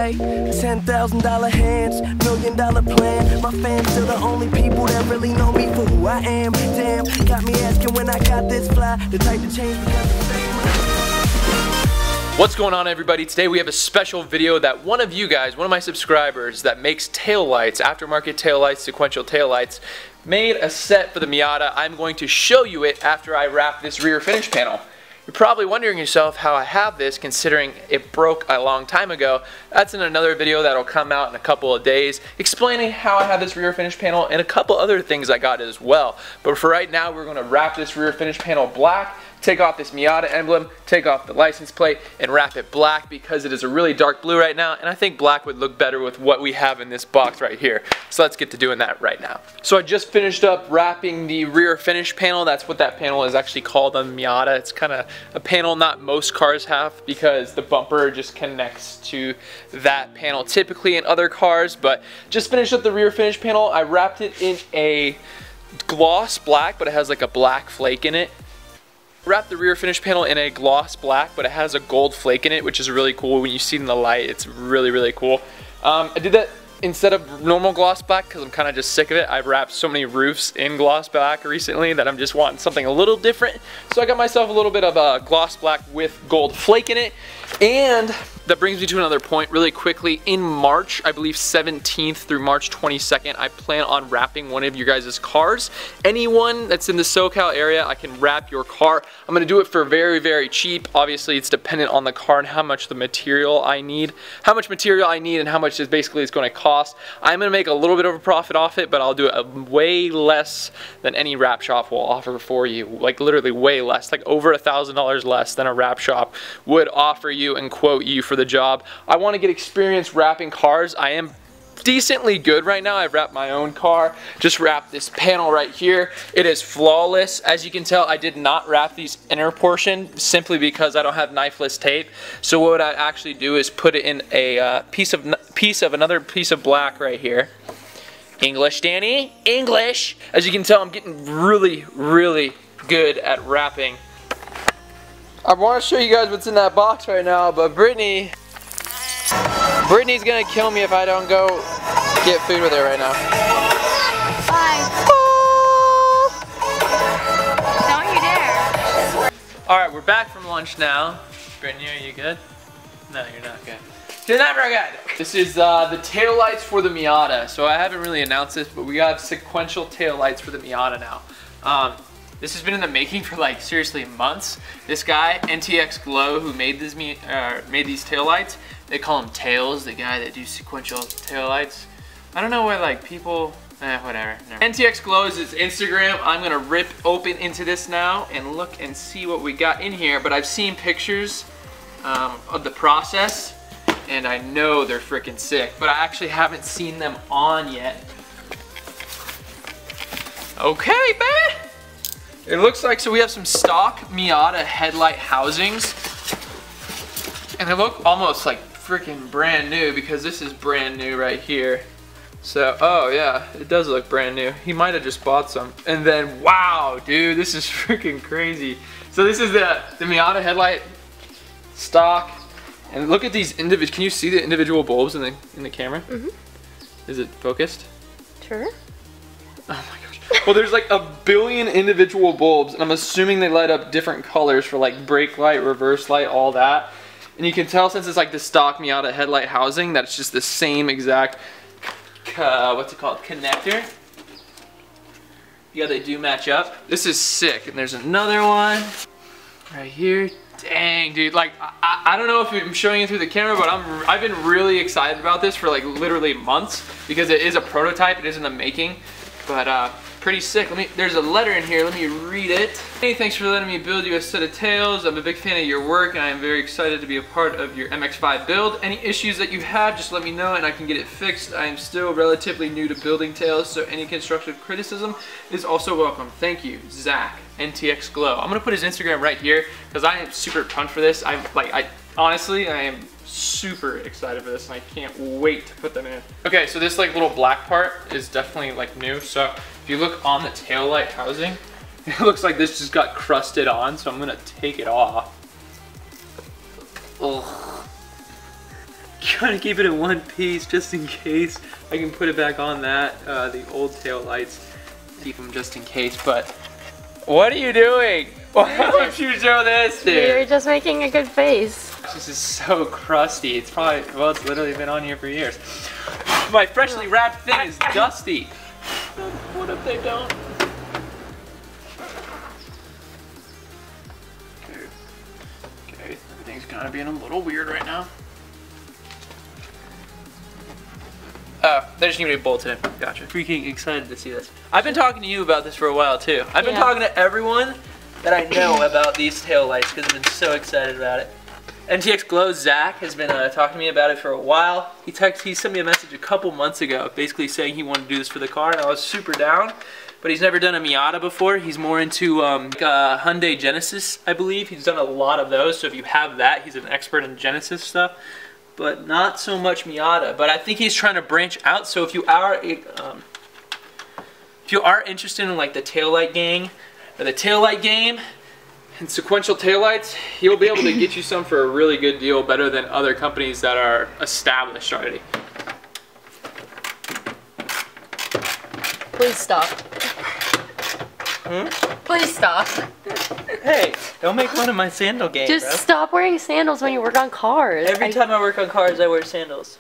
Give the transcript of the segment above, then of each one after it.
way. $10,000 hands, $1 million plan. My fans still the only people that really know me for who I am. Damn, got me asking when I got this fly. The type to change because of fame. What's going on, everybody? Today we have a special video that one of you guys, one of my subscribers that makes taillights, aftermarket taillights, sequential taillights, made a set for the Miata. I'm going to show you it after I wrap this rear finish panel. You're probably wondering yourself how I have this, considering it broke a long time ago. That's in another video that'll come out in a couple of days, explaining how I have this rear finish panel and a couple other things I got as well. But for right now, we're going to wrap this rear finish panel black, take off this Miata emblem, take off the license plate, and wrap it black because it is a really dark blue right now, and I think black would look better with what we have in this box right here. So let's get to doing that right now. So I just finished up wrapping the rear finish panel. That's what that panel is actually called on the Miata. It's kind of a panel not most cars have because the bumper just connects to that panel typically in other cars, but just finished up the rear finish panel. I wrapped it in a gloss black, but it has like a black flake in it. Wrapped the rear finish panel in a gloss black, but it has a gold flake in it, which is really cool. When you see it in the light, it's really, really cool. I did that instead of normal gloss black because I'm kind of just sick of it. I've wrapped so many roofs in gloss black recently that I'm just wanting something a little different. So I got myself a little bit of a gloss black with gold flake in it. And that brings me to another point really quickly. In March, I believe 17th through March 22nd, I plan on wrapping one of your guys' cars. Anyone that's in the SoCal area, I can wrap your car. I'm gonna do it for very, very cheap. Obviously, it's dependent on the car and how much the material I need, and how much is basically it's gonna cost. I'm gonna make a little bit of a profit off it, but I'll do it way less than any wrap shop will offer for you. Like literally way less, like over $1,000 less than a wrap shop would offer you and quote you for the job. I want to get experience wrapping cars. I am decently good right now. I've wrapped my own car. Just wrapped this panel right here. It is flawless. As you can tell, I did not wrap these inner portion simply because I don't have knifeless tape. So what I actually do is put it in a piece of another piece of black right here. English, Danny? English! As you can tell, I'm getting really, really good at wrapping. I want to show you guys what's in that box right now, but Brittany's gonna kill me if I don't go get food with her right now. Bye. Don't you dare. Alright, we're back from lunch now. Brittany, are you good? No, you're not good. You're not very good. This is the taillights for the Miata. So I haven't really announced this, but we got sequential taillights for the Miata now. This has been in the making for like seriously months. This guy, NTX Glow, who made these taillights, they call him Tails, the guy that do sequential taillights. I don't know why like people, whatever. Never. NTX Glow is his Instagram. I'm gonna rip open into this now and look and see what we got in here, but I've seen pictures of the process and I know they're freaking sick, but I actually haven't seen them on yet. Okay, man. It looks like, so we have some stock Miata headlight housings, and they look almost like freaking brand new because this is brand new right here. So, oh yeah, it does look brand new. He might have just bought some. And then, wow, dude, this is freaking crazy. So this is the Miata headlight stock, and look at these individual. Can you see the individual bulbs in the camera? Mm-hmm. Is it focused? Sure. Oh my gosh. Well, there's like a billion individual bulbs, and I'm assuming they light up different colors for like brake light, reverse light, all that. And you can tell since it's like the stock Miata headlight housing that it's just the same exact, what's it called, connector. Yeah, they do match up. This is sick. And there's another one right here. Dang, dude, like, I don't know if I'm showing you through the camera, but I've been really excited about this for like literally months because it is a prototype, it is in the making, but pretty sick. There's a letter in here, let me read it. Hey, thanks for letting me build you a set of tails. I'm a big fan of your work and I am very excited to be a part of your MX-5 build. Any issues that you have, just let me know and I can get it fixed. I am still relatively new to building tails, so any constructive criticism is also welcome. Thank you, Zach, NTX Glow. I'm gonna put his Instagram right here because I am super pumped for this. Honestly, I am super excited for this and I can't wait to put them in. Okay, so this like little black part is definitely like new. So if you look on the taillight housing, it looks like this just got crusted on, so I'm gonna take it off. Ugh. trying to keep it in one piece just in case. I can put it back on that, the old tail lights. Keep them just in case, but what are you doing? Why don't you show this, dude? You're just making a good face. This is so crusty. It's probably, well, it's literally been on here for years. My freshly wrapped thing is dusty. What if they don't? Okay, everything's kind of being a little weird right now. Oh, they just need to be bolted in. Gotcha. Freaking excited to see this. I've been talking to you about this for a while too. I've been talking to everyone that I know about these tail lights because I've been so excited about it. NTX Glow Zach has been talking to me about it for a while. He sent me a message a couple months ago basically saying he wanted to do this for the car, and I was super down. But he's never done a Miata before. He's more into Hyundai Genesis, I believe. He's done a lot of those, so if you have that, he's an expert in Genesis stuff. But not so much Miata. But I think he's trying to branch out, so if you are interested in like the taillight gang, or the taillight game, and sequential taillights, he'll be able to get you some for a really good deal, better than other companies that are established already. Please stop. Please stop. Hey, don't make fun of my sandal game, Just bro. stop wearing sandals when you work on cars. Every time I work on cars, I wear sandals.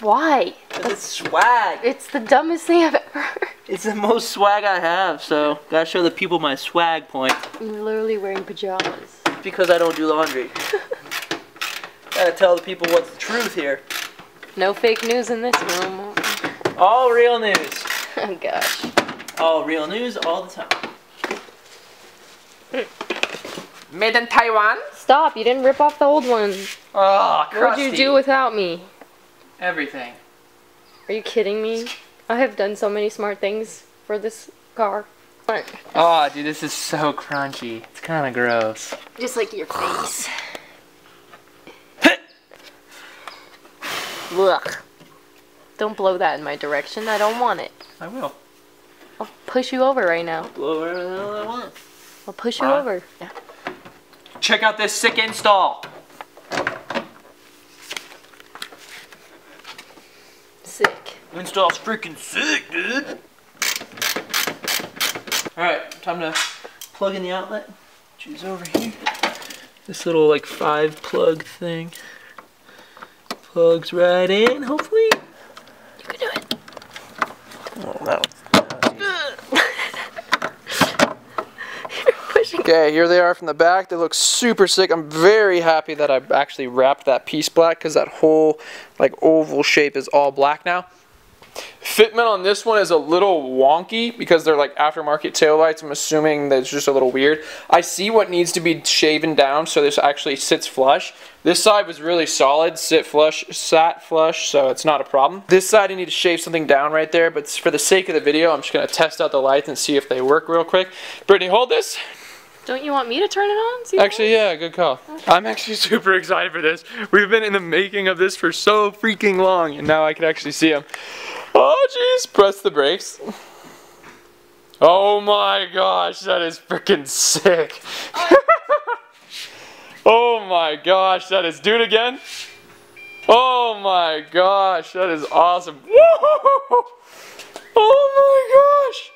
Why? Because it's swag. It's the dumbest thing I've ever heard. It's the most swag I have, so gotta show the people my swag point. You're literally wearing pajamas. Because I don't do laundry. Gotta tell the people what's the truth here. No fake news in this room. All real news. Oh gosh. All real news all the time. Made in Taiwan? Stop, you didn't rip off the old one. Oh, crusty. What would you do without me? Everything. Are you kidding me? I have done so many smart things for this car. Oh, dude, this is so crunchy. It's kind of gross. Just like your face. Ugh. Don't blow that in my direction. I don't want it. I will. I'll push you over right now. Blow wherever the hell I want. I'll push you over. Yeah. Check out this sick install. Sick. Install's freaking sick, dude. Alright, time to plug in the outlet. Choose over here. This little like 5-plug thing. Plugs right in, hopefully. You can do it. Oh, that was Pushing. Okay, here they are from the back. They look super sick. I'm very happy that I actually wrapped that piece black because that whole like oval shape is all black now. Fitment on this one is a little wonky because they're like aftermarket taillights. I'm assuming that it's just a little weird. I see what needs to be shaven down so this actually sits flush. This side was really solid, sat flush, so it's not a problem. This side I need to shave something down right there, but for the sake of the video, I'm just gonna test out the lights and see if they work real quick. Brittany, hold this. Don't you want me to turn it on? See Actually, yeah, good call. Okay. I'm actually super excited for this. We've been in the making of this for so freaking long, and now I can actually see them. Oh, jeez. Press the brakes. Oh my gosh, that is freaking sick. Oh my gosh, that is. Do it again. Oh my gosh, that is awesome. Whoa! Oh my gosh.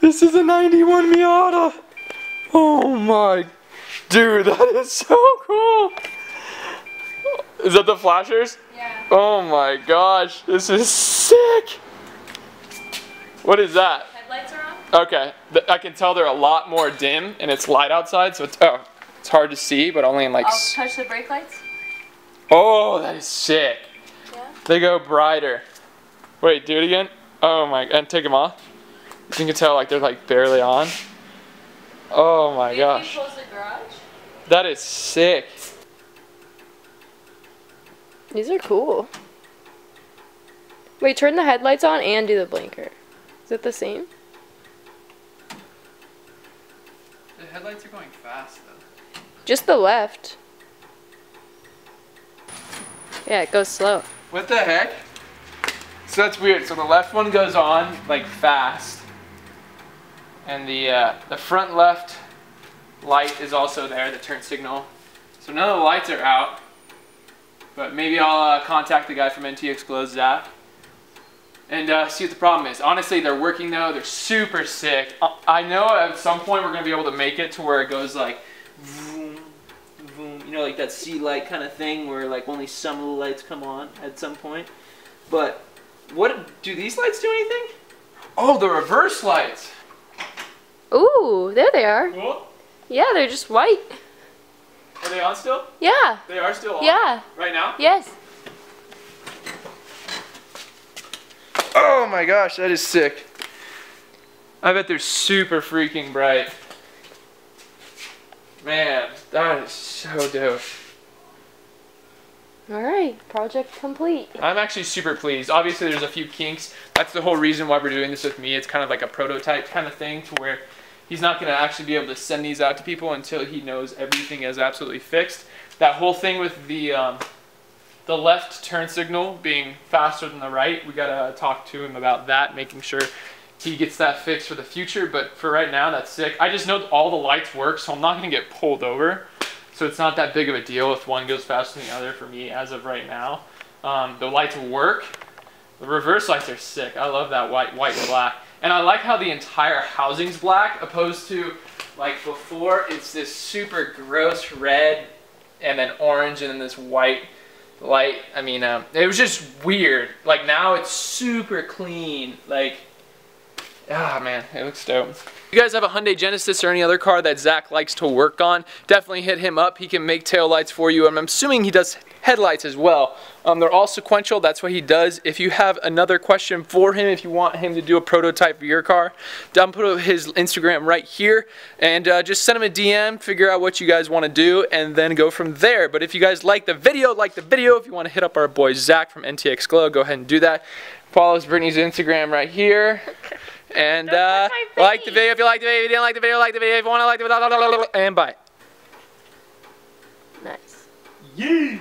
This is a 91 Miata. Oh my, dude, that is so cool. Is that the flashers? Yeah. Oh my gosh, this is sick. What is that? Headlights are on? Okay, I can tell they're a lot more dim and it's light outside, so it's hard to see, but only in like... I'll touch the brake lights. Oh, that is sick. Yeah. They go brighter. Wait, do it again. Oh my, and take them off. You can tell like they're like barely on. Oh my gosh. Close the garage? That is sick. These are cool. Wait, turn the headlights on and do the blinker. Is it the same? The headlights are going fast though. Just the left. Yeah, it goes slow. What the heck? So that's weird. So the left one goes on like fast. And the front left light is also there, the turn signal. So none of the lights are out. But maybe I'll contact the guy from NTX Glow, Zach, and see what the problem is. Honestly, they're working though. They're super sick. I know at some point we're gonna be able to make it to where it goes like vroom, vroom, you know, like that sea light kind of thing where like only some of the lights come on at some point. But what do these lights do anything? Oh, the reverse lights. Ooh, there they are. Cool. Yeah, they're just white. Are they on still? Yeah. They are still on? Yeah. Right now? Yes. Oh my gosh, that is sick. I bet they're super freaking bright. Man, that is so dope. Alright, project complete. I'm actually super pleased. Obviously there's a few kinks. That's the whole reason why we're doing this with me. It's kind of like a prototype kind of thing to where he's not going to actually be able to send these out to people until he knows everything is absolutely fixed. That whole thing with the left turn signal being faster than the right, we got to talk to him about that, making sure he gets that fixed for the future. But for right now, that's sick. I just know all the lights work, so I'm not going to get pulled over. So it's not that big of a deal if one goes faster than the other for me as of right now. The lights work. The reverse lights are sick. I love that white and black. And I like how the entire housing's black opposed to like before it's this super gross red and then orange and then this white light. I mean, it was just weird. Like now it's super clean. Like, ah man, it looks dope. If you guys have a Hyundai Genesis or any other car that Zach likes to work on, definitely hit him up. He can make tail lights for you, and I'm assuming he does headlights as well. They're all sequential. That's what he does. If you have another question for him, if you want him to do a prototype for your car, put his Instagram right here, and just send him a DM, figure out what you guys want to do, and then go from there. But if you guys like the video. If you want to hit up our boy Zach from NTX Glow, go ahead and do that. Follow Brittany's Instagram right here. And like the video if you like the video. If you didn't like the video, like the video. If you want to like the video, and bye. Nice. Yee!